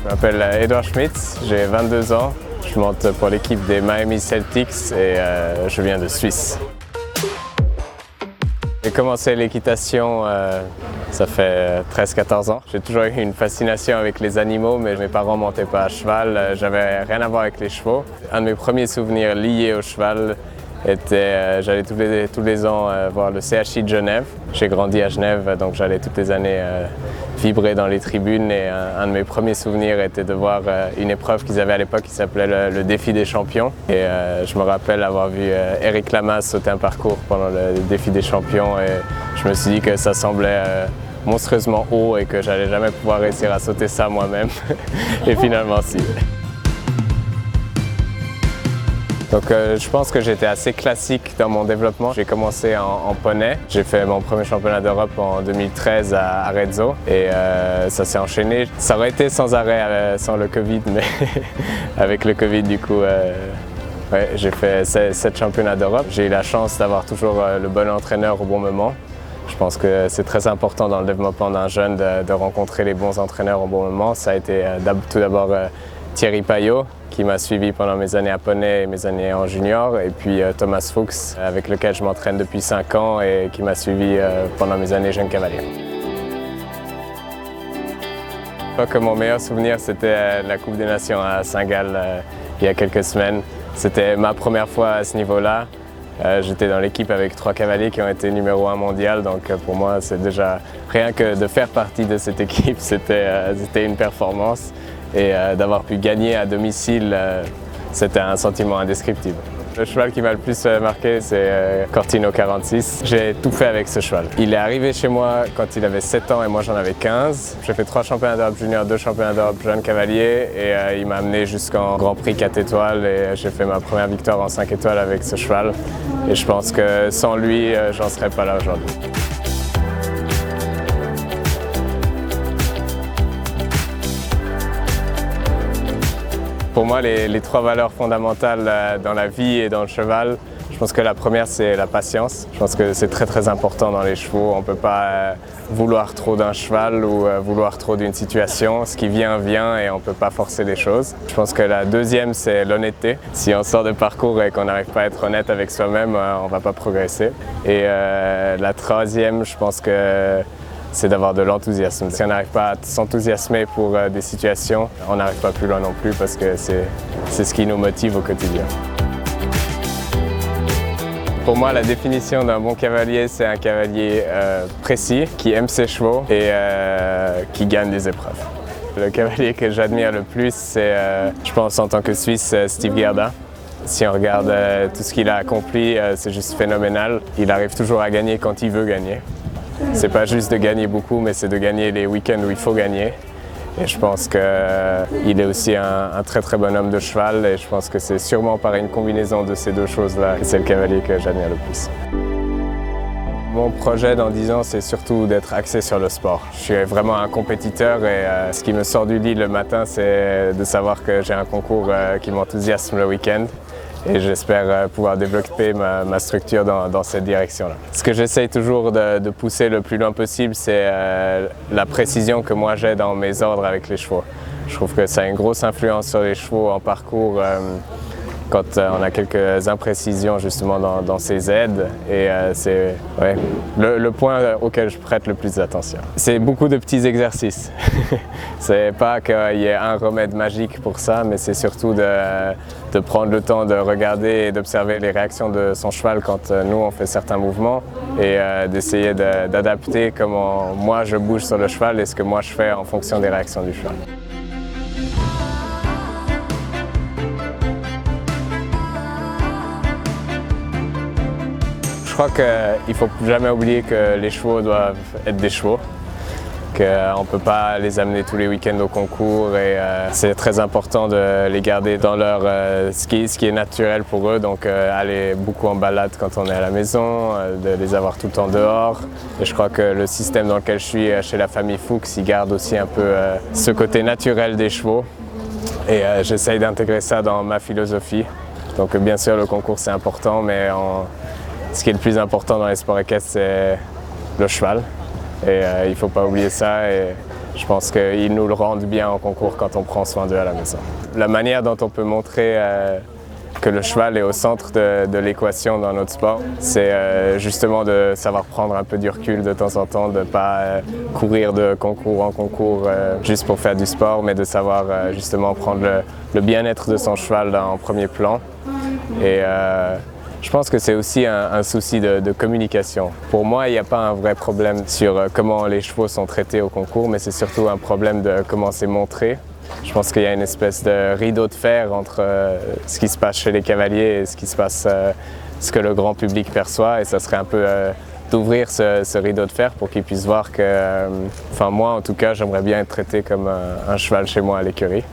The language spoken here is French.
Je m'appelle Edouard Schmitz, j'ai 22 ans. Je monte pour l'équipe des Miami Celtics et je viens de Suisse. J'ai commencé l'équitation, ça fait 13-14 ans. J'ai toujours eu une fascination avec les animaux, mais mes parents ne montaient pas à cheval, j'avais rien à voir avec les chevaux. Un de mes premiers souvenirs liés au cheval était, j'allais tous les ans voir le CHI de Genève. J'ai grandi à Genève, donc j'allais toutes les années vibrer dans les tribunes et un de mes premiers souvenirs était de voir une épreuve qu'ils avaient à l'époque qui s'appelait le défi des champions. Et je me rappelle avoir vu Éric Lamaze sauter un parcours pendant le défi des champions et je me suis dit que ça semblait monstrueusement haut et que j'allais jamais pouvoir réussir à sauter ça moi-même. Et finalement si. Donc je pense que j'étais assez classique dans mon développement. J'ai commencé en poney. J'ai fait mon premier championnat d'Europe en 2013 à Arezzo et ça s'est enchaîné. Ça aurait été sans arrêt sans le Covid, mais avec le Covid du coup, ouais, j'ai fait 7 championnats d'Europe. J'ai eu la chance d'avoir toujours le bon entraîneur au bon moment. Je pense que c'est très important dans le développement d'un jeune de rencontrer les bons entraîneurs au bon moment. Ça a été tout d'abord Thierry Payot, qui m'a suivi pendant mes années à poney et mes années en junior, et puis Thomas Fuchs, avec lequel je m'entraîne depuis 5 ans et qui m'a suivi pendant mes années jeunes cavaliers. Je crois que mon meilleur souvenir, c'était la Coupe des Nations à Saint-Gall il y a quelques semaines. C'était ma première fois à ce niveau-là. J'étais dans l'équipe avec 3 cavaliers qui ont été numéro 1 mondial, donc pour moi, c'est déjà rien que de faire partie de cette équipe, c'était une performance. Et d'avoir pu gagner à domicile, c'était un sentiment indescriptible. Le cheval qui m'a le plus marqué, c'est Cortino 46. J'ai tout fait avec ce cheval. Il est arrivé chez moi quand il avait 7 ans et moi j'en avais 15. J'ai fait 3 championnats d'Europe junior, 2 championnats d'Europe jeunes cavaliers et il m'a amené jusqu'en Grand Prix 4 étoiles et j'ai fait ma première victoire en 5 étoiles avec ce cheval. Et je pense que sans lui, j'en serais pas là aujourd'hui. Pour moi, les 3 valeurs fondamentales dans la vie et dans le cheval, je pense que la première, c'est la patience. Je pense que c'est très important dans les chevaux. On ne peut pas vouloir trop d'un cheval ou vouloir trop d'une situation. Ce qui vient, vient et on ne peut pas forcer les choses. Je pense que la deuxième, c'est l'honnêteté. Si on sort de parcours et qu'on n'arrive pas à être honnête avec soi-même, on ne va pas progresser. Et la troisième, je pense que c'est d'avoir de l'enthousiasme. Si on n'arrive pas à s'enthousiasmer pour des situations, on n'arrive pas plus loin non plus parce que c'est ce qui nous motive au quotidien. Pour moi, la définition d'un bon cavalier, c'est un cavalier précis, qui aime ses chevaux et qui gagne des épreuves. Le cavalier que j'admire le plus, c'est, je pense en tant que Suisse, Steve Gerda. Si on regarde tout ce qu'il a accompli, c'est juste phénoménal. Il arrive toujours à gagner quand il veut gagner. C'est pas juste de gagner beaucoup, mais c'est de gagner les week-ends où il faut gagner. Et je pense qu'il est aussi un très bon homme de cheval et je pense que c'est sûrement par une combinaison de ces 2 choses-là que c'est le cavalier que j'admire le plus. Mon projet dans 10 ans, c'est surtout d'être axé sur le sport. Je suis vraiment un compétiteur et ce qui me sort du lit le matin, c'est de savoir que j'ai un concours qui m'enthousiasme le week-end. Et j'espère pouvoir développer ma structure dans cette direction-là. Ce que j'essaye toujours de pousser le plus loin possible, c'est la précision que moi j'ai dans mes ordres avec les chevaux. Je trouve que ça a une grosse influence sur les chevaux en parcours quand on a quelques imprécisions justement dans ces aides. Et c'est le point auquel je prête le plus d'attention. C'est beaucoup de petits exercices. C'est pas qu'il y ait un remède magique pour ça, mais c'est surtout de prendre le temps de regarder et d'observer les réactions de son cheval quand nous on fait certains mouvements et d'essayer d'adapter comment moi je bouge sur le cheval et ce que moi je fais en fonction des réactions du cheval. Je crois qu'il ne faut jamais oublier que les chevaux doivent être des chevaux, qu'on ne peut pas les amener tous les week-ends au concours et c'est très important de les garder dans leur ce qui est naturel pour eux, donc aller beaucoup en balade quand on est à la maison, de les avoir tout le temps dehors. Et je crois que le système dans lequel je suis chez la famille Fuchs, il garde aussi un peu ce côté naturel des chevaux et j'essaye d'intégrer ça dans ma philosophie. Donc bien sûr le concours c'est important, mais ce qui est le plus important dans les sports équestres, c'est le cheval. Et il ne faut pas oublier ça. Et Je pense qu'ils nous le rendent bien en concours quand on prend soin d'eux à la maison. La manière dont on peut montrer que le cheval est au centre de l'équation dans notre sport, c'est justement de savoir prendre un peu du recul de temps en temps, de ne pas courir de concours en concours juste pour faire du sport, mais de savoir justement prendre le bien-être de son cheval en premier plan. Et je pense que c'est aussi un souci de communication. Pour moi, il n'y a pas un vrai problème sur comment les chevaux sont traités au concours, mais c'est surtout un problème de comment c'est montré. Je pense qu'il y a une espèce de rideau de fer entre ce qui se passe chez les cavaliers et ce qui se passe, ce que le grand public perçoit, et ça serait un peu d'ouvrir ce rideau de fer pour qu'ils puissent voir que, enfin moi en tout cas, j'aimerais bien être traité comme un cheval chez moi à l'écurie.